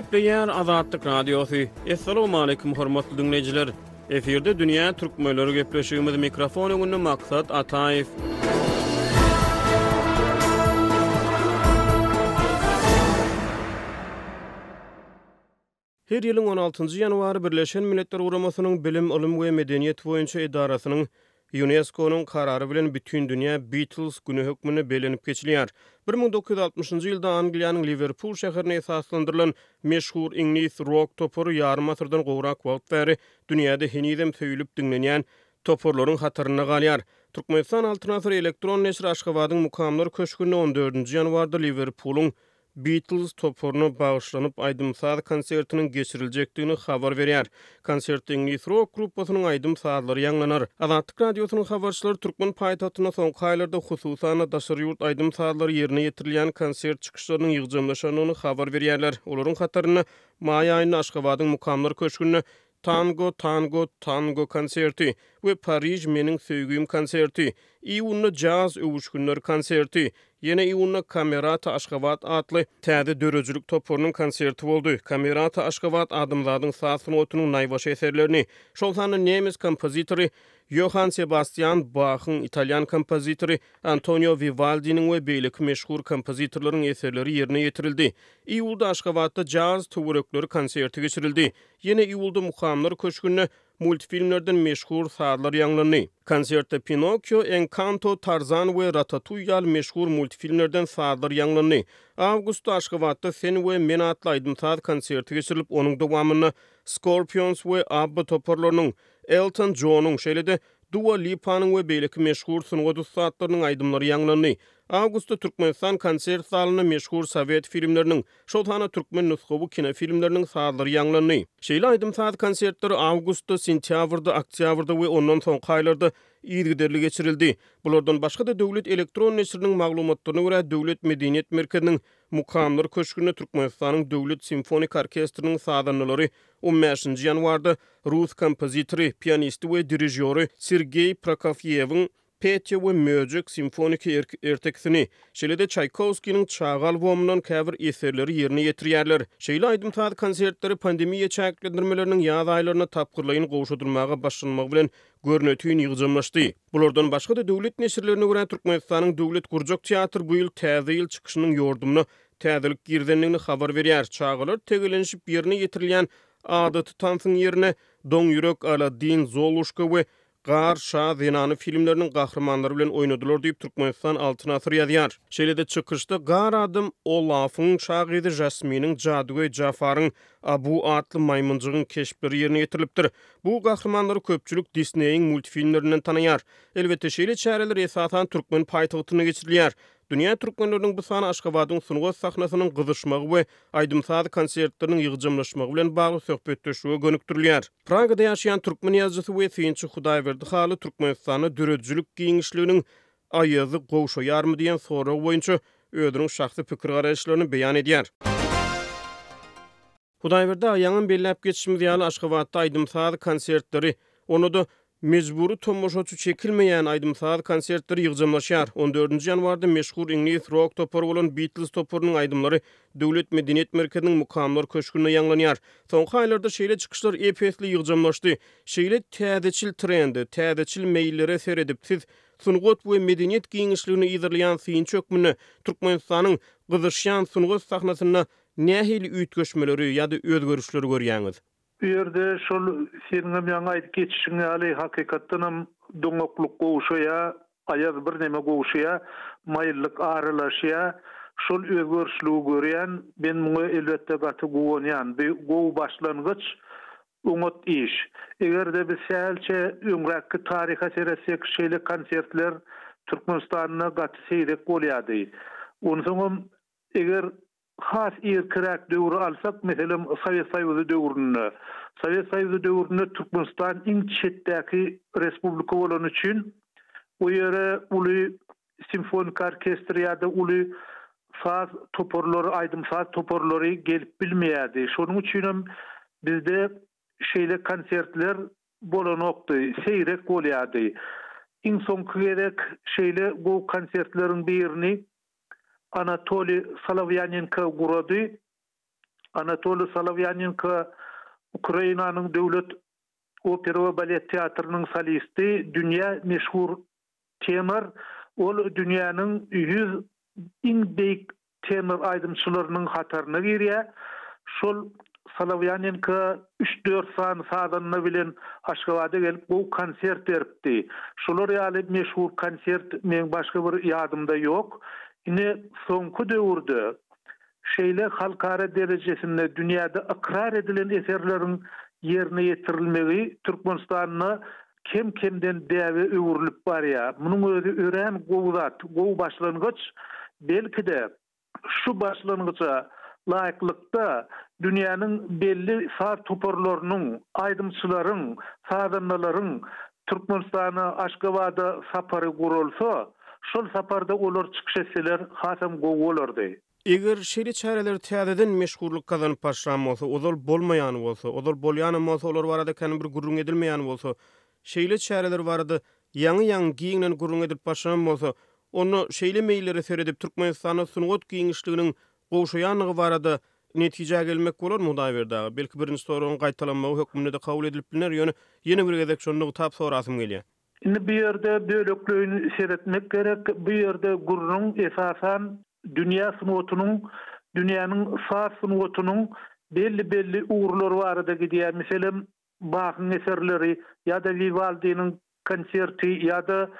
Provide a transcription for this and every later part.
Gepleýär Azatlyk Radiosu. Assalamu alaykum hormatly dinleyijiler. Eferde dünýä türkmenleri gepleşýümiz mikrofon öňünde maksat Ataýew. Her ýylyň 16-njy ýanwary Birleşen Milletler Guramasynyň Bilim, Ilim we Medeniýet boýunça idarasynyň UNESCO-nyň karary bilen bütün dünýä Beatles güni hökmüne belenip geçilýär. 1960-njy ýylda Angliýanyň Liverpool şäherine esaslandyrylan meşhur İnglis rock toporu ýarym asyrdan gowrak wagt bäri dünýäde henizem söýülip dinlenýän toporlaryň hatyryna galýar. Türkmenistan Altyn Asr elektron neşri Aşgabatyň mukamlar köşkünde 14-nji ýanwarda Liverpool'un Beatles toporuna bağışlanıp aýdymsaz konsertiniň geçiriljekdigini habar berýär. Konsert İnglis rock gruppasynyň aýdymsazlary ýanglanar. Azatlyk radiosynyň habarçylary türkmen paýtagtyna soňky aýlarda hususan daşary ýurt aýdymsazlary ýerine ýetirilýän konsert çykyşlarynyň ýygjamlaşanyny habar berýärler. Olaryň hataryny maý aýyny Aşgabatyň mukamlar köşkünde Tango konserti ve Paris meniň söýgüm konserti, iýunly jazz övüşgünler konserti, ýene iýunly Kamerata Aşgabat adly täze dörejlik toporunyň konserti boldy. Kamerata Aşgabat adamlaryň saz notunyň naýbaşy eserlerini, şol sany nemes kompozitory Johann Sebastian Bach'ın İtalyan kompozitory Antonio Vivaldi'nin we beýleki meşhur kompozitorlaryň eserleri ýerine ýetirildi. Iýulda Aşgabatda jazz töwerekleri konserti geçirildi. Ýene iýulda mukamlar köşkünde multfilmlerden meşhur sazlar ýanglandy. Konsertde Pinokyo, Encanto, Tarzan we Ratatouille meşhur multfilmlerden sazlar ýanglandy. Awgustda Aşgabatda Sen we Men adly aýdymsaz konserti geçirilip, onuň dowamyny Scorpions we ABBA toporlarynyň, Elton John'un şeýle-de Dua Lipa'nyň we beýleki meşhur sungat ustadlarynyň aýdymlary ýanglandy. Awgustda Türkmenistan konsert zalyna meşhur Sowet filmleriniň, şolhana türkmen nusgawy kinofilmleriniň sazlary ýanglandy. Şeýle aýdymsaz konsertler awgustda, sentýabrda, oktýabrda we ondan soňky aýlarda ýygyderli geçirildi. Bulardan başga da döwlet elektron neşriniň maglumatlaryna görä Döwlet Medeniýet Merkeziniň mukamlar köşkünde Türkmenistanyň Döwlet Simfonik Orkestriniň sadanlary 15-nji ýanwarda Rus kompozitory, pianisti we dirijyory Sergey Prokofiewiň Petya we Möjük simfonik erteksini, şeýle-de Çaykovskiýnyň çagal womundan käbir eserleri ýerine ýetirýärler. Şeýle aýdymsaz konsertleri pandemiýa çäklendirmeleriniň ýaz aýlaryna tapgyrlaýyn gowşadyrmaga başlanmak bilen görnetýän ýygjamlaşdy. Bulardan başga da döwlet neşirlerine görä Türkmenistanyň Döwlet Gurjak teatr bu ýyl täze ýyl çykyşynyň ýordumyna täzelik girdenligini habar berýär. Çagalar tegelenşip ýerine ýetirilýän adaty tansyň ýerine Doň ýürek Aladdin, Zoluşka we Gar Şah Zenany filmleriniň gahrymanlary bilen oýnadylar diýip Türkmenistan Altyn Asr ýazýar. Şeýle-de çykyşda Gar adam Olafyň şagyry Jasminiň Jadugoý Jafaryň Abu adly maymunjygyň keşpleri ýerine ýetirilipdir. Bu gahrymanlary köpçülik Disney'iň multfilmlerinden tanýar. Elbetde şeýle çäreler esasan türkmen paýtagtyna geçirilýär. Dünýä türkmenleriniň bu sany Aşgabatyň sungat sahnasynyň gyzyşmagy we aýdymsaz konsertleriniň ýygjamlaşmagy bilen bagly söhbetdeşige gönükdirilýär. Pragada ýaşaýan türkmen ýazgysy we synçy Hudaýberdi haly Türkmenistany dörejlik giňişliginiň aýazy gowşaýarmy diýen soraw boýunça özüniň şahsy pikir garaşlaryny beýan edýär. Hudaýberdi aýaňyň belläp geçişimiz ýaly Aşgabatda aýdymsaz konsertleri, onu da mecburi tomoşaçy çekilmeýän aýdymsaz konsertleri ýygjamlaşýar. 14-nji ýanwarda meşhur İnglis rock toporu bolan Beatles toporunyň aýdymlary Döwlet Medeniýet Merkeziniň mukamlar köşkünde ýanglanýar. Soňky aýlarda şeýle çykyşlar epesli ýygjamlaşdy. Şeýle täzeçil trendi, täzeçil meýillere seredip siz sungat we medeniýet giňişligini ýyzyrlaýan synçy hökmüne Türkmenistanyň gyzyşýan sungat sahnasyna nähili üýtgeşmeleri ýa-da özgörüşleri görýäňiz? Bu ýerde şol seniň ýaňa aýdyp geçişiňe ýaly hakykatdan doňoklyk gowşaýa, aýaz bir neme gowşaýa, maýyllyk aralaşýa, şol özgörüşlügi görýän, ben muňa elbetde gaty gowonýan. Bu gow başlangyç umut iş. Egerde biz sähelçe öňräki taryha seresek şeýle konsertler Türkmenistanyna gaty seýrek bolýardy. Onu soňam eger has irkirak döwrü alsak, meselem Sowet Soýuzy döwründe. Sowet Soýuzy döwründe Türkmenistan iň çetdäki respublika bolan üçin o ýere uly simfonik orkestr ýa-da uly saz toporlary, aýdymsaz toporlary gelip bilmeýärdi. Şonuň üçin hem bizde şeýle konsertler bolanokdy, seýrek bolýardy. Iň soňky gerek şeýle bu konsertleriň birini Anatoli Solovyanenko gurady. Anatoly Solovyanenko Ukrainanyň döwlet opera we balet teatrynyň solisti, dünýä meşhur tenor, ol dünýäniň 100 iň beýik tenor aýdymçylarynyň hataryna girýär. Şol Solovyanenko 3-4 san sadanyna bilen Aşgabatda gelip bu konsert beripdi. Şolar ýaly meşhur konsert meň başga bir ýadymda ýok. Ine soňky döwürde şeýle halkara derejesinde dünýäde ikrar edilen eserleriň yerine ýetirilmegi Türkmenistanyny kim-kimden däwe öwürlüp barýar. Munyň özü ören gowzat, gow başlangyç belki de şu başlangyça laýyklykda dünýäniň belli saz toparlarynyň, aýdymçylaryň, sadanlaryň Türkmenistana Aşgabatda sapary gurulsa, şol saparda olar çykyş etseler hasam gow bolardy. Eger şeýle çäreler täzeden meşhurlyk kazanyp başlan bolsa, ozal bolmaýan bolsa, ozal bolýan bolsa, olar barada kany bir gurrun edilmeýän bolsa, şeýle çäreler barada ýaňy giýiňden gurrun edip başlan bolsa, onu şeýle meýillere seredip Türkmenistana sungat giýiňişliginiň gowşaýanlygy barada netije gelmek bolar mu daýberdi? Belki birinji soruň gaýtalanmagy hökmünde de kabul edilip bilinär, ýöne ýene bir gezek şonu tap sorasym gelýär. Indi bu ýerde böleklerini seretmek gerek. Bu ýerde gurrun esasan dünýä sunuwatynyň, dünýäniň saz sunuwatynyň belli uğurlary barada gidýär. Meselem Bach'ın eserleri ýa-da Vivaldi'niň konserti ýa-da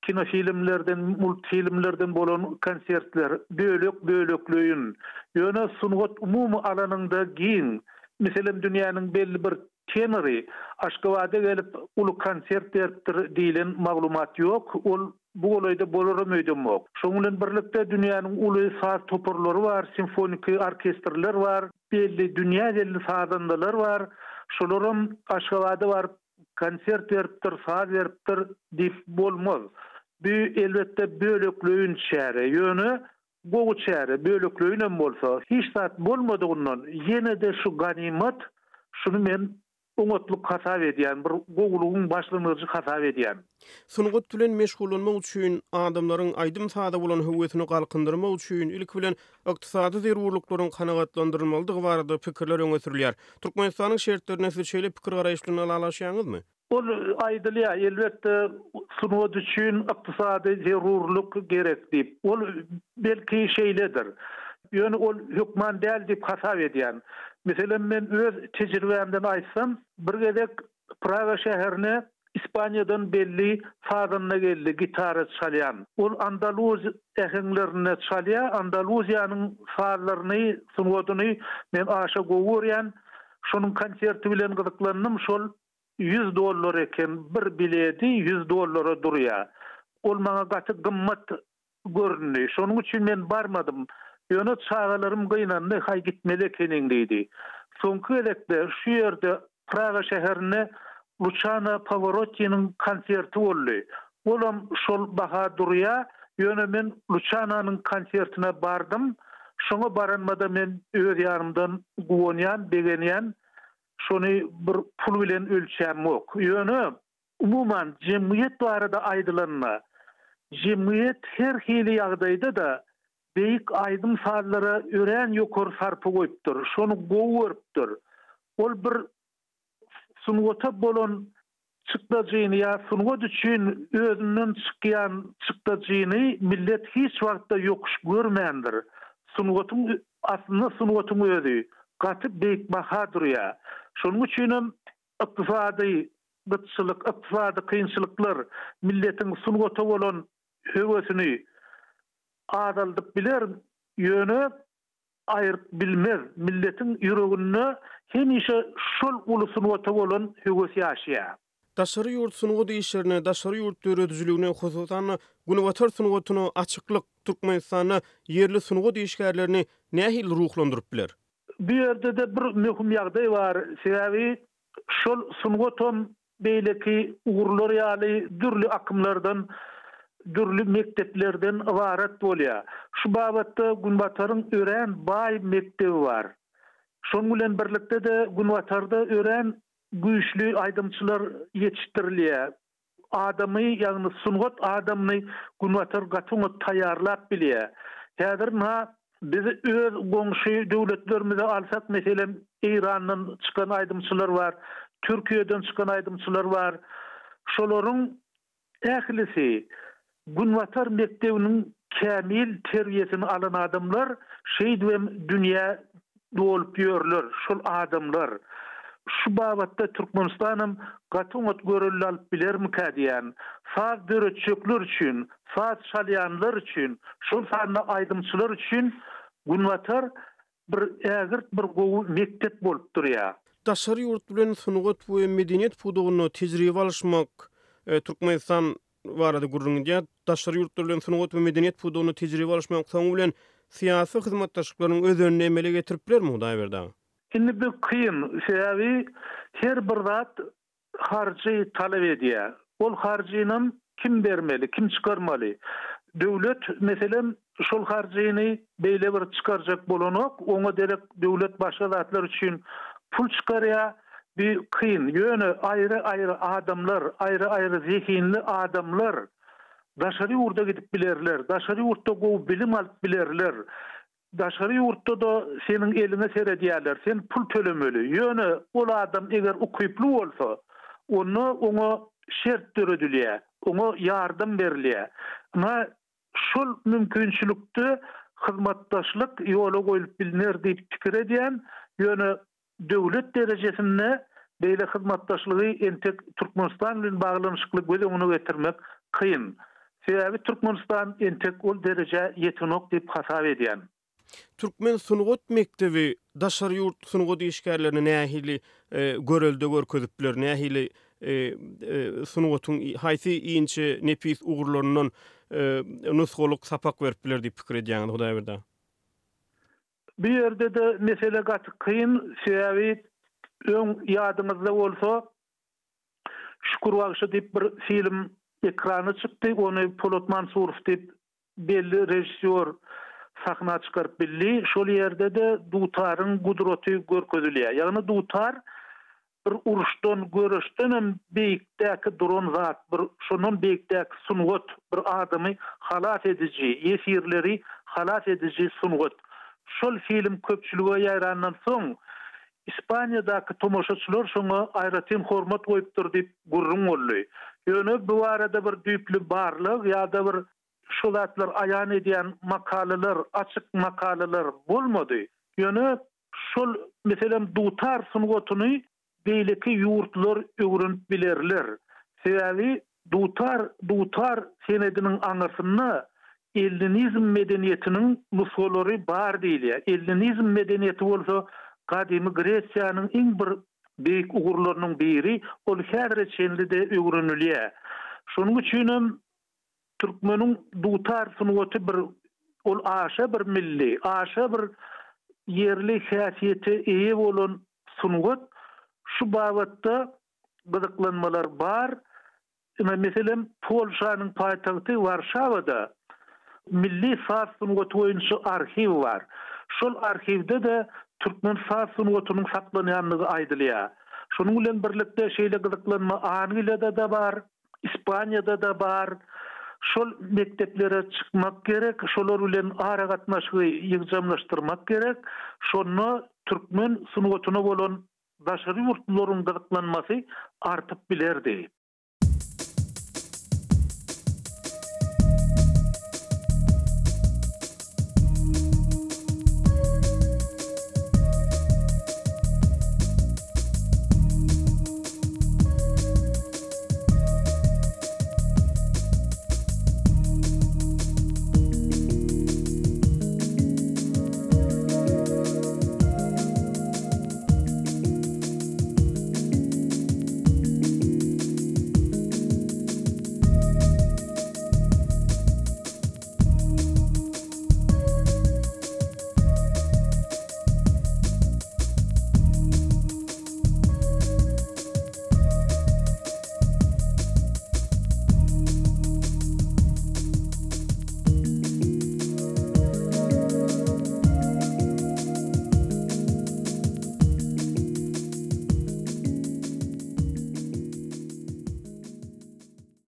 kinofilmlerden, multfilmlerden bolan konsertler bölekleýin. Ýöne sunwat umumy alanynda giň. Meselem dünýäniň belli bir tenori Aşgabatda gelip ulu konsert beripdir diýilen maglumat ýok. Ol bu golayda bolarym öýdemok. Şoň bilen birlikde dünýäniň uly saz toparlary bar, simfonik orkestrler bar, belli dünýä belli sadandalar bar. Şolaryň Aşgabatda bar konsert beripdir, saz beripdir diýip bolmaz. Bu elbetde bölekleýin şäre, ýöne gowy şäre bölekleýinem bolsa, hiç zat bolmadygyndan ýene de şu ganimat şunu men oňatlyk hasap edýän, bir gowlugyň başlangyjy hasap edýän. Sungat bilen meşgullanmak üçin adamlaryň aýdym sada bolan höwetini galkındyrmak üçin ilk bilen ykdysady zerurlyklaryň kanagatlandyrylmalydygy barada pikirler öňe sürilýär. Türkmenistanyň şertlerine siz şeýle pikir garaýşlaryny alaşýaňyzmy? Ol aýdylýar, elbetde sunwat üçin ykdysady zerurlyk gerek diýip. Ol belki şeýledir. Ýöne ol hökman däl diýip hasap edýän. Meselem men öz tejribemden aýtsam, bir gezek Praga şäherine İspaniýadan belli sadanna geldi, gitara çalýan. Ol Andaluz ähenglerine çalýar, Andaluziýanyň sazlaryny, sunwatyny men aşa gowurýan. Şonuň konserti bilen gyzyklandym, şol $100 eken, bir bileti $100 durýar. Ol maňa gaty gymmat görünýär. Şonuň üçin men barmadym. Ýöne çağalarym gynandy, hay gitmeli ekeniň diýdi. Soňky elekde şu ýerde Praga şäherine Luciano Pavarotti'niň konserti boldy. Olam şol baha durýar. Ýöne men Luciano'nyň konsertine bardym. Şoňa baranmada men öz ýarymdan guwanýan, begenýän, şonu bir pul bilen ölçämok. Ýöne umuman jemgyýet barada aýdylanma. Jemgyýet her hili ýagdaýda da beýik aýdym sazlara ören ýokary sarpy goýupdyr. Şonu gowurupdyr. Ol bir sunwata bolan çykdagyny ýa sunwat üçin özünden çykýan çykdagyny millet hiç wagtda ýokuş görmändir. Sunwatyň aslynda sunwatyň özü gaty beýik baha durýar. Şonuň üçin ykdysady gytçylyk, ykdysady kynçylyklar milletiň sunwata bolan höwesini adaldyp biler, ýöne aýryp bilmez. Milletiň ýüreginde hemişe şol uly sunwata bolan höwesi ýaşaýar. Daşary ýurt sunwat işlerine, daşary ýurt döredijligine hususan Gunawatar sunwatyny açyklyk Türkmenistanyň yerli sunwat işgärlerini nähil ruhlandyryp biler? Bu ýerde de bir möhüm ýagdaý bar. Sebebi şol sunwatam beýleki uğurlar ýaly dürli akymlardan, dürli mekteplerden ibaret bolýar. Şu babatda Gunwataryň ören baý mektebi bar. Şonuň bilen birlikde de Gunwatarda ören güýçli aýdymçylar ýetişdirilýär. Adamy, ýagny sunwat adamyny Gunwatar gatyňy taýýarlap bilýär. Häzir Biz öz goňşy döwletlerimize alsak, meselem İran'dan çıkan aydımçılar var, Türkiye'den çıkan aydımçılar var. Şolaryň ählisi Günwatar mektebiniň kämil terbiyesini alan adamlar şeýdi we dünýä bolup ýörler. Şol adamlar şu babatda Türkmenistanım gatyňat görüldü alyp bilermi diýen, saz döretçekler üçin, saz şalyanlar üçin, şol sanly aydymçylar üçin Günwatar bir ägirt bir gowy mektep bolup durýar. Daşary ýurt bilen sunugat we medeniýet pudugyny tejribe alşmak Türkmenistan barada gurrunýa daşary ýurtlar bilen sunugat we medeniýet pudugyny tejribe alşmak soňy bilen syýasy hyzmatdaşlyklaryň özüne emele getiriplermi Hudaý berdi? Şimdi bu kıyın, sebebi her bir zat harcı talep ediyor. Ol harcının kim vermeli, kim çıkarmalı? Devlet mesela şol harcını beyle bir çıkaracak bolanok, ona derek devlet başka zatlar için pul çıkarıyor. Bir kıyın, yönü ayrı adamlar, ayrı zihinli adamlar daşary ýurda gidip bilerler, daşary ýurtda gowy bilim alyp bilerler. Daşary ýurtda da senin eline seredýärler, sen pul tölemeli. Ýöne ol adam eger ukyply bolsa, ona şert töredilýär, ona ýardam berilýär. Ama şol mümkinçilikde hyzmatdaşlyk ýola goýulyp bilinir diýip pikir edýän, ýöne döwlet derejesinde beýle hyzmatdaşlygy entek Türkmenistan bilen baglanyşykly gözüňe getirmek kıyın. Sebebi Türkmenistan entek ol derece ýetenok diýip hasap edýän. Türkmen sunugat mektebi daşary ýurt sunugat işgärlerini nähili görelde görkezipler, nähili sunugatyň haýsy iňçe nepis ugurlaryndan nusxoluk sapak beripler diýip pikir edýän Hudaý berdi. Bir yerde de mesele gaty kıyın, sebebi öň ýadyňyzda bolsa Şükür Bagşy diýip bir film ekrany çykdy, ony Polat Mansurov diýip belli rejissor sahna çıkarıp bildi. Şol yerde de dutarın gudroty görkezilýär. Ýagny dutar bir uruşdan, görüşden hem beýikdäki duran zat, bir şonun beýikdäki sunugat, bir adamy halat edici, esirleri halat edici sunugat. Şol film köpçülige ýaýrandan soň İspaniýadaky tomoşaçylar şoňa aýratyn hormat goýupdyr diýip gurrun boldy. Ýöne bu arada bir düýpli barlyk ýa-da bir şu zatlar ayan edýän makaleler, açyk makaleler bolmady. Ýöne şol meselem dutar sunugatyny beýleki ýurtlar öwrenip bilerler. Sebebi dutar senediniň aňyrsyny Ellinizm medeniýetiniň musolary bar diýilýär. Ellinizm medeniýeti bolsa Gadymy Gresiýanyň iň bir beýik ugurlarynyň biri, ol häzir çenlide öwrenilýär. Şonuň üçin Türkmeniň dutar sunugaty bir ol aşa bir milli, aşa bir yerli häsiýete eýe bolan sunugat. Şu babatda gyzyklanmalar bar. Meselem Polşanyň paýtagty Warşawada milli saz sunugaty boýunça arxiv var. Şol arxivde de Türkmen saz sunugatynyň saklanýanlygy aýdylýar. Şonuň bilen birlikde şeýle gyzyklanma Angliýada da bar, İspaniýada da bar. Şol mekteplere çıkmak gerek, şolar bilen ara gatnaşygy ýygjamlaşdyrmak gerek. Şonu Türkmen sunugatyna bolan daşary ýurtlaryň gyzyklanmasy artyp bilerdi.